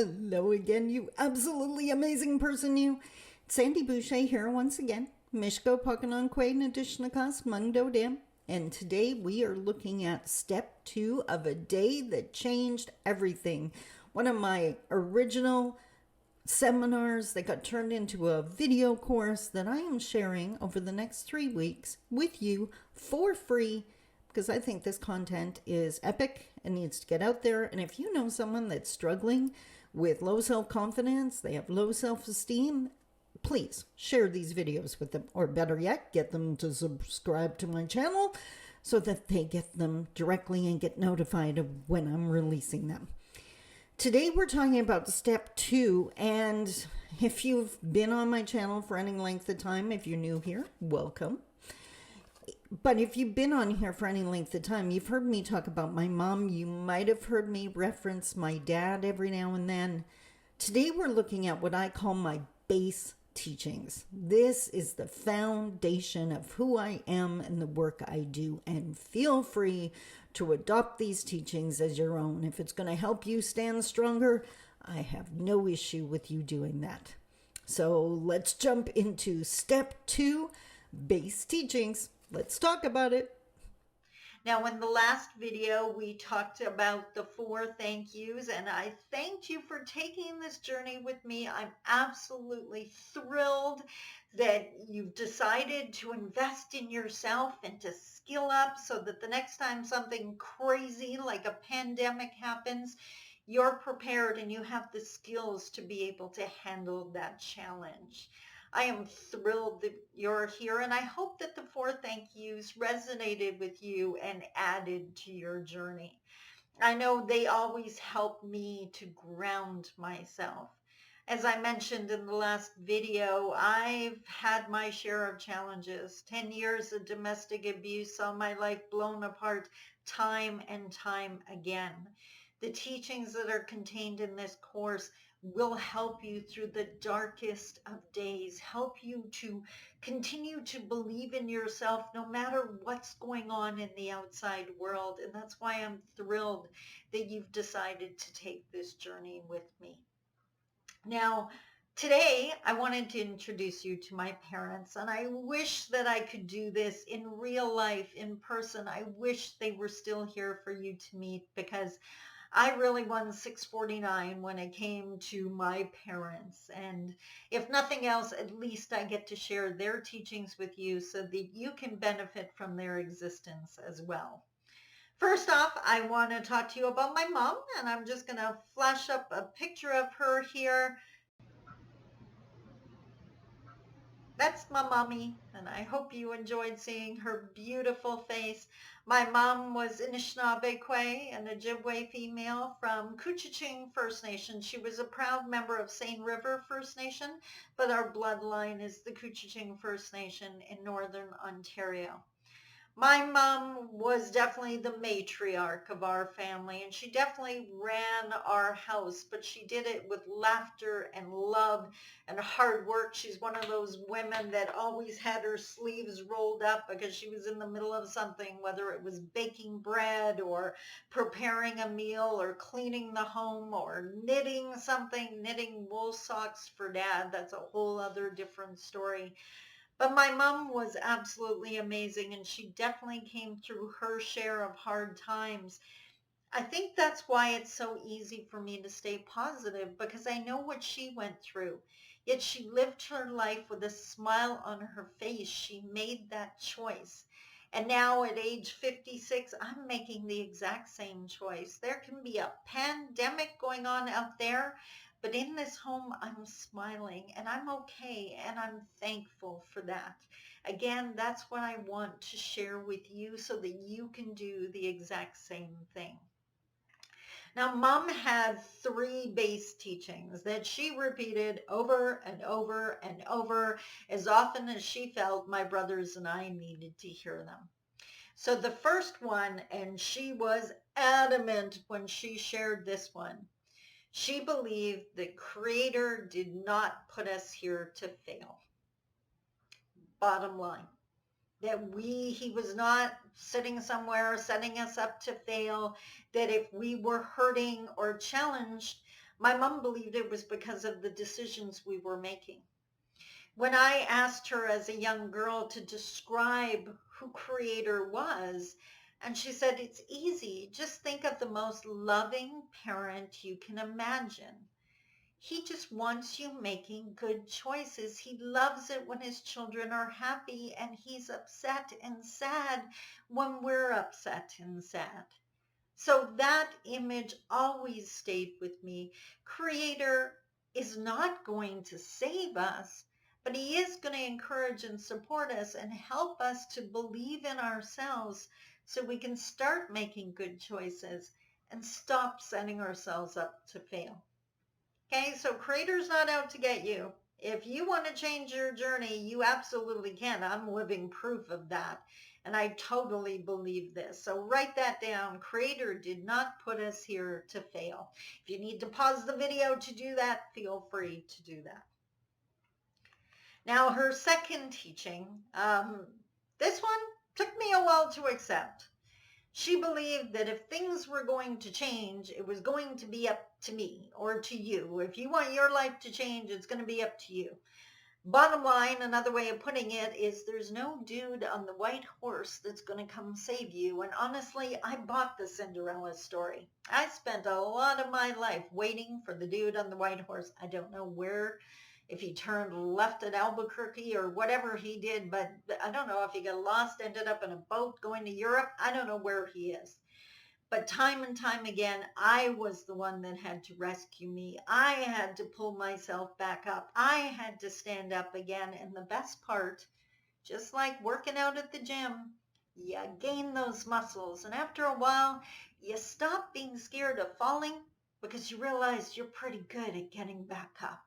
Hello again, you absolutely amazing person, you. Sandy Boucher here once again. Mishko Pokanonque Nadishnakas Mungdo Dam. And today we are looking at step 2 of a day that changed everything. One of my original seminars that got turned into a video course that I am sharing over the next 3 weeks with you for free because I think this content is epic and needs to get out there. And if you know someone that's struggling with low self-confidence, they have low self-esteem, please share these videos with them, or better yet, get them to subscribe to my channel so that they get them directly and get notified of when I'm releasing them. Today we're talking about step 2, and if you've been on my channel for any length of time, if you're new here, welcome. But if you've been on here for any length of time, you've heard me talk about my mom. You might have heard me reference my dad every now and then. Today we're looking at what I call my base teachings. This is the foundation of who I am and the work I do. And feel free to adopt these teachings as your own. If it's going to help you stand stronger, I have no issue with you doing that. So let's jump into step 2, base teachings. Let's talk about it. Now, in the last video, we talked about the 4 thank yous, and I thanked you for taking this journey with me. I'm absolutely thrilled that you've decided to invest in yourself and to skill up so that the next time something crazy like a pandemic happens, you're prepared and you have the skills to be able to handle that challenge. I am thrilled that you're here, and I hope that the 4 thank yous resonated with you and added to your journey. I know they always help me to ground myself. As I mentioned in the last video, I've had my share of challenges. 10 years of domestic abuse saw my life blown apart time and time again. The teachings that are contained in this course will help you through the darkest of days, help you to continue to believe in yourself no matter what's going on in the outside world. And that's why I'm thrilled that you've decided to take this journey with me. Now, today I wanted to introduce you to my parents, and I wish that I could do this in real life, in person. I wish they were still here for you to meet, because I really won 649 when it came to my parents. And if nothing else, at least I get to share their teachings with you so that you can benefit from their existence as well. First off, I want to talk to you about my mom, and I'm just going to flash up a picture of her here. That's my mommy, and I hope you enjoyed seeing her beautiful face. My mom was Anishinaabe, an Ojibwe female from Couchiching First Nation. She was a proud member of Seine River First Nation, but our bloodline is the Couchiching First Nation in Northern Ontario. My mom was definitely the matriarch of our family, and she definitely ran our house, but she did it with laughter and love and hard work. She's one of those women that always had her sleeves rolled up because she was in the middle of something, whether it was baking bread or preparing a meal or cleaning the home or knitting something, knitting wool socks for Dad. That's a whole other different story. But my mom was absolutely amazing, and she definitely came through her share of hard times. I think that's why it's so easy for me to stay positive, because I know what she went through. Yet she lived her life with a smile on her face. She made that choice. And now at age 56, I'm making the exact same choice. There can be a pandemic going on out there, but in this home, I'm smiling and I'm okay, and I'm thankful for that. Again, that's what I want to share with you so that you can do the exact same thing. Now, Mom had 3 base teachings that she repeated over and over and over as often as she felt my brothers and I needed to hear them. So the first one, and she was adamant when she shared this one, she believed the Creator did not put us here to fail. Bottom line. That he was not sitting somewhere setting us up to fail, that if we were hurting or challenged, My mom believed it was because of the decisions we were making. When I asked her as a young girl to describe who Creator was, and she said, it's easy. Just think of the most loving parent you can imagine. He just wants you making good choices. He loves it when his children are happy, and he's upset and sad when we're upset and sad. So that image always stayed with me. Creator is not going to save us, but he is going to encourage and support us and help us to believe in ourselves so we can start making good choices and stop setting ourselves up to fail. Okay, so Creator's not out to get you. If you want to change your journey, you absolutely can. I'm living proof of that. And I totally believe this. So write that down. Creator did not put us here to fail. If you need to pause the video to do that, feel free to do that. Now, her second teaching, this one took me a while to accept. She believed that if things were going to change, it was going to be up to me or to you. If you want your life to change, it's going to be up to you. Bottom line, another way of putting it is there's no dude on the white horse that's going to come save you. And honestly, I bought the Cinderella story. I spent a lot of my life waiting for the dude on the white horse. I don't know where, if he turned left at Albuquerque or whatever he did, but I don't know if he got lost, ended up in a boat going to Europe. I don't know where he is. But time and time again, I was the one that had to rescue me. I had to pull myself back up. I had to stand up again. And the best part, just like working out at the gym, you gain those muscles. And after a while, you stop being scared of falling because you realize you're pretty good at getting back up.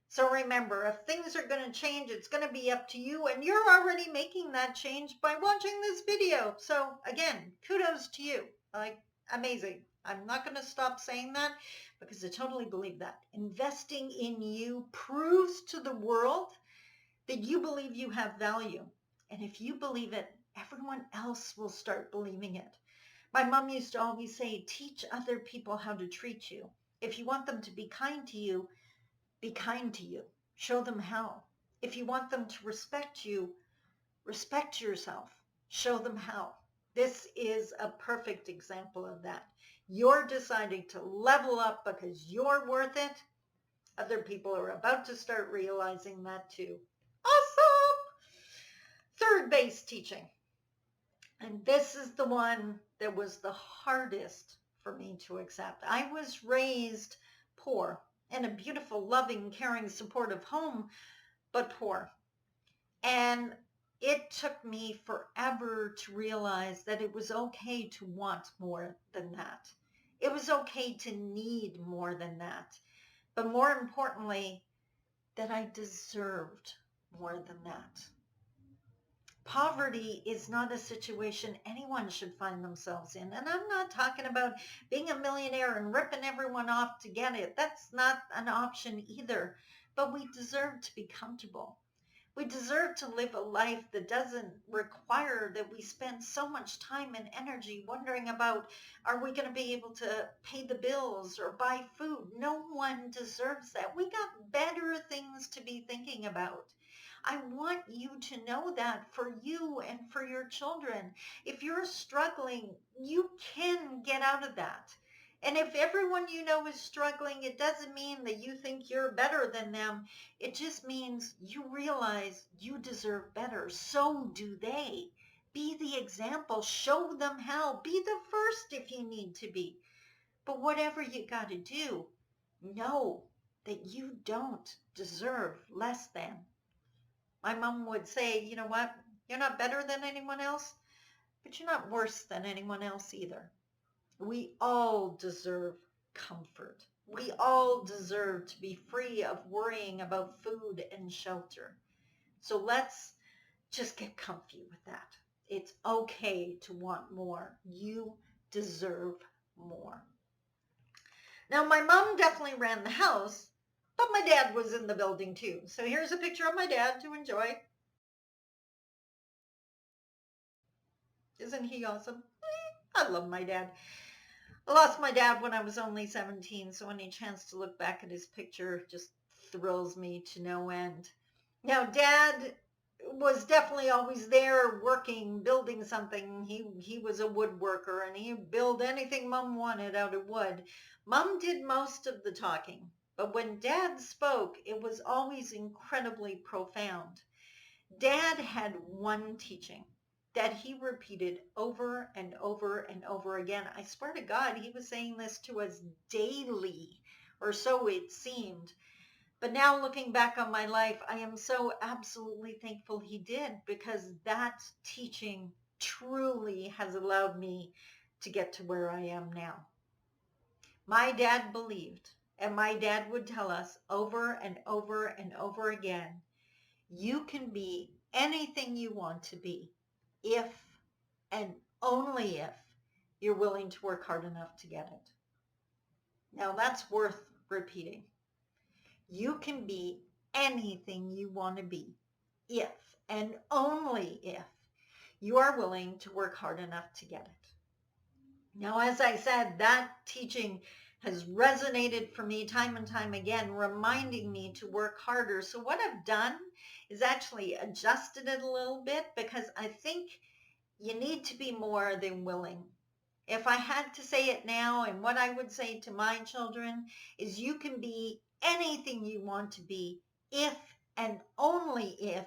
So remember, if things are going to change, it's going to be up to you. And you're already making that change by watching this video. So again, kudos to you. Like, amazing. I'm not going to stop saying that because I totally believe that. Investing in you proves to the world that you believe you have value. And if you believe it, everyone else will start believing it. My mom used to always say, teach other people how to treat you. If you want them to be kind to you, be kind to you. Show them how. If you want them to respect you, respect yourself. Show them how. This is a perfect example of that. You're deciding to level up because you're worth it. Other people are about to start realizing that too. Awesome! Third base teaching. And this is the one that was the hardest for me to accept. I was raised poor in a beautiful, loving, caring, supportive home, but poor. And it took me forever to realize that it was okay to want more than that. It was okay to need more than that. But more importantly, that I deserved more than that. Poverty is not a situation anyone should find themselves in. And I'm not talking about being a millionaire and ripping everyone off to get it. That's not an option either. But we deserve to be comfortable. We deserve to live a life that doesn't require that we spend so much time and energy wondering about, are we going to be able to pay the bills or buy food? No one deserves that. We got better things to be thinking about. I want you to know that for you and for your children. If you're struggling, you can get out of that. And if everyone you know is struggling, it doesn't mean that you think you're better than them. It just means you realize you deserve better. So do they. Be the example. Show them how. Be the first if you need to be. But whatever you got to do, know that you don't deserve less than. My mom would say, you know what? You're not better than anyone else, but you're not worse than anyone else either. We all deserve comfort. We all deserve to be free of worrying about food and shelter. So let's just get comfy with that. It's okay to want more. You deserve more. Now, my mom definitely ran the house, but my dad was in the building too. So here's a picture of my dad to enjoy. Isn't he awesome? I love my dad. I lost my dad when I was only 17, so any chance to look back at his picture just thrills me to no end. Now, Dad was definitely always there working, building something. He was a woodworker and he built anything Mom wanted out of wood. Mom did most of the talking, but when Dad spoke, it was always incredibly profound. Dad had one teaching that he repeated over and over and over again. I swear to God, he was saying this to us daily, or so it seemed. But now looking back on my life, I am so absolutely thankful he did, because that teaching truly has allowed me to get to where I am now. My dad believed, and my dad would tell us over and over and over again, you can be anything you want to be if and only if you're willing to work hard enough to get it. Now that's worth repeating. You can be anything you want to be if and only if you are willing to work hard enough to get it. Now, as I said, that teaching has resonated for me time and time again, reminding me to work harder. So what I've done is actually adjusted it a little bit, because I think you need to be more than willing. If I had to say it now, and what I would say to my children is, you can be anything you want to be if and only if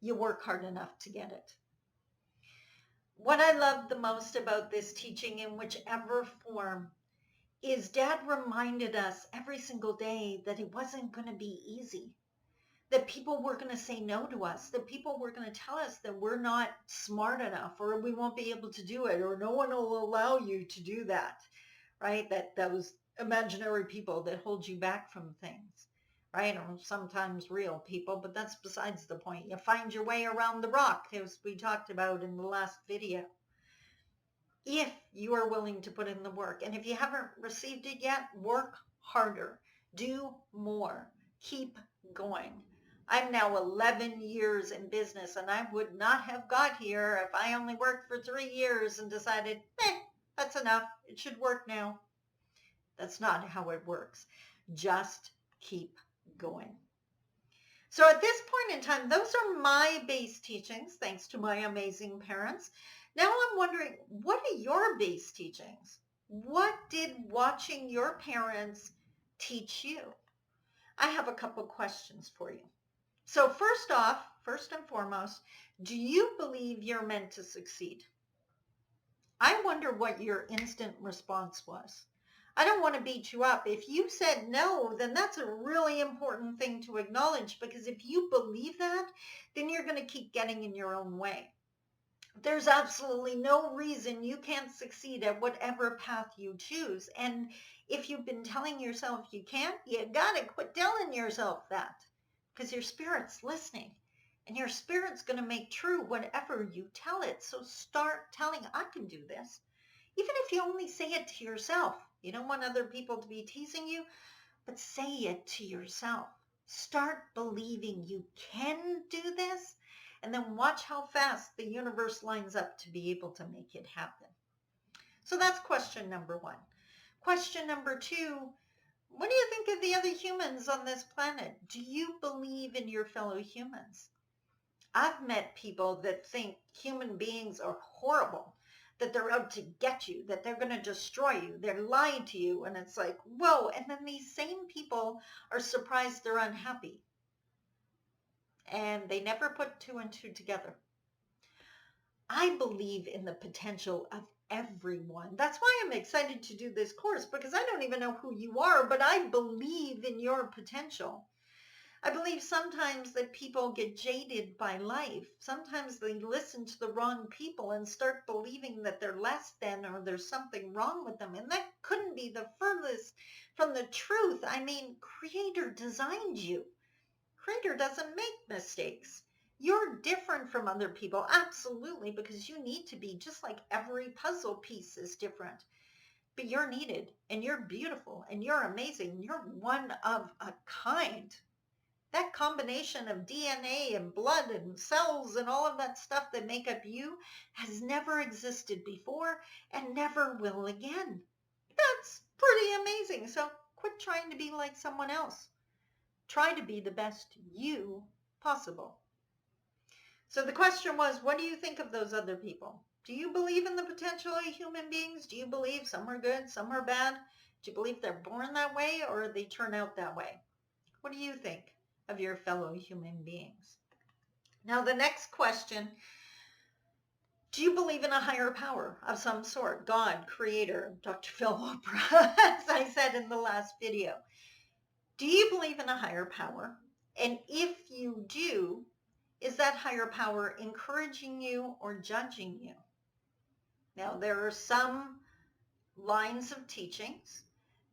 you work hard enough to get it. What I love the most about this teaching, in whichever form, is Dad reminded us every single day that it wasn't going to be easy, that people were going to say no to us, that people were going to tell us that we're not smart enough, or we won't be able to do it, or no one will allow you to do that, right? That those imaginary people that hold you back from things, right? Or sometimes real people, but that's besides the point. You find your way around the rock, as we talked about in the last video, if you are willing to put in the work. And if you haven't received it yet, work harder, do more, keep going. I'm now 11 years in business, and I would not have got here if I only worked for 3 years and decided, that's enough, it should work now. That's not how it works. Just keep going. So at this point in time, those are my base teachings, thanks to my amazing parents. Now I'm wondering, what are your base teachings? What did watching your parents teach you? I have a couple questions for you. So first off, first and foremost, do you believe you're meant to succeed? I wonder what your instant response was. I don't want to beat you up. If you said no, then that's a really important thing to acknowledge, because if you believe that, then you're going to keep getting in your own way. There's absolutely no reason you can't succeed at whatever path you choose. And if you've been telling yourself you can't, you got to quit telling yourself that, because your spirit's listening. And your spirit's going to make true whatever you tell it. So start telling, I can do this. Even if you only say it to yourself. You don't want other people to be teasing you, but say it to yourself. Start believing you can do this, and then watch how fast the universe lines up to be able to make it happen. So that's question number 1. Question number 2, what do you think of the other humans on this planet? Do you believe in your fellow humans? I've met people that think human beings are horrible, that they're out to get you, that they're going to destroy you, they're lying to you, and it's like, whoa. And then these same people are surprised they're unhappy. And they never put 2 and 2 together. I believe in the potential of everyone. That's why I'm excited to do this course, because I don't even know who you are, but I believe in your potential. I believe sometimes that people get jaded by life. Sometimes they listen to the wrong people and start believing that they're less than, or there's something wrong with them. And that couldn't be the furthest from the truth. I mean, Creator designed you. Creator doesn't make mistakes. You're different from other people, absolutely, because you need to be, just like every puzzle piece is different. But you're needed, and you're beautiful, and you're amazing. You're one of a kind. That combination of DNA and blood and cells and all of that stuff that make up you has never existed before and never will again. That's pretty amazing. So quit trying to be like someone else. Try to be the best you possible. So the question was, what do you think of those other people? Do you believe in the potential of human beings? Do you believe some are good, some are bad? Do you believe they're born that way or they turn out that way? What do you think of your fellow human beings? Now, the next question, do you believe in a higher power of some sort? God, creator, Dr. Phil Oprah, as I said in the last video. Do you believe in a higher power? And if you do, is that higher power encouraging you or judging you? Now, there are some lines of teachings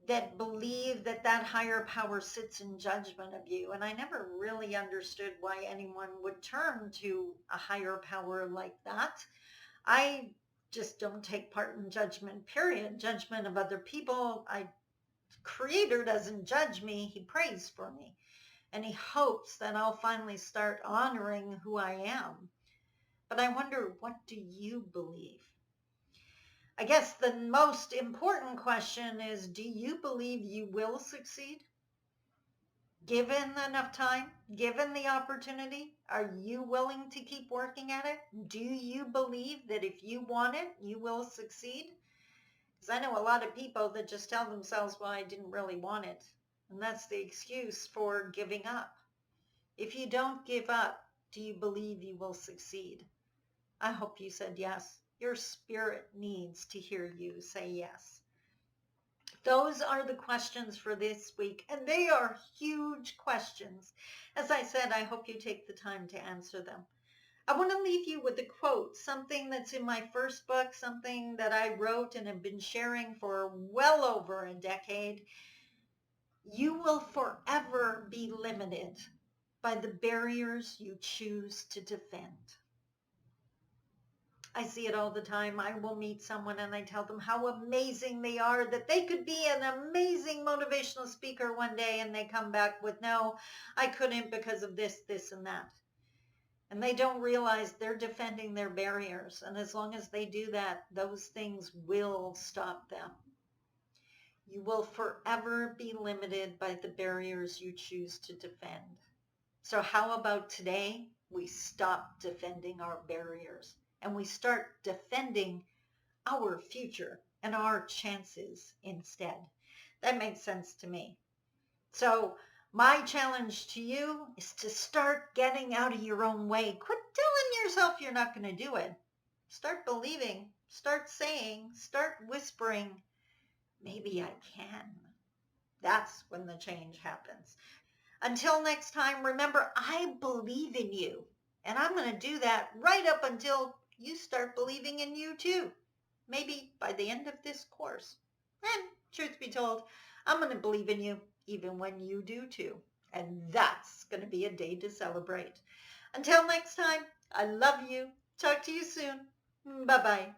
that believe that that higher power sits in judgment of you. And I never really understood why anyone would turn to a higher power like that. I just don't take part in judgment, period. Judgment of other people. Creator doesn't judge me. He prays for me. And he hopes that I'll finally start honoring who I am. But I wonder, what do you believe? I guess the most important question is, do you believe you will succeed? Given enough time, given the opportunity, are you willing to keep working at it? Do you believe that if you want it, you will succeed? Because I know a lot of people that just tell themselves, well, I didn't really want it. And that's the excuse for giving up. If you don't give up, do you believe you will succeed? I hope you said yes. Your spirit needs to hear you say yes. Those are the questions for this week, and they are huge questions. As I said, I hope you take the time to answer them. I want to leave you with a quote, something that's in my first book, something that I wrote and have been sharing for well over a decade. You will forever be limited by the barriers you choose to defend. I see it all the time. I will meet someone and I tell them how amazing they are, that they could be an amazing motivational speaker one day, and they come back with, no, I couldn't because of this, this, and that. And they don't realize they're defending their barriers. And as long as they do that, those things will stop them. You will forever be limited by the barriers you choose to defend. So how about today we stop defending our barriers and we start defending our future and our chances instead? That makes sense to me. So my challenge to you is to start getting out of your own way. Quit telling yourself you're not going to do it. Start believing, start saying, start whispering, maybe I can. That's when the change happens. Until next time, remember, I believe in you. And I'm going to do that right up until you start believing in you too. Maybe by the end of this course. And truth be told, I'm going to believe in you even when you do too. And that's going to be a day to celebrate. Until next time, I love you. Talk to you soon. Bye-bye.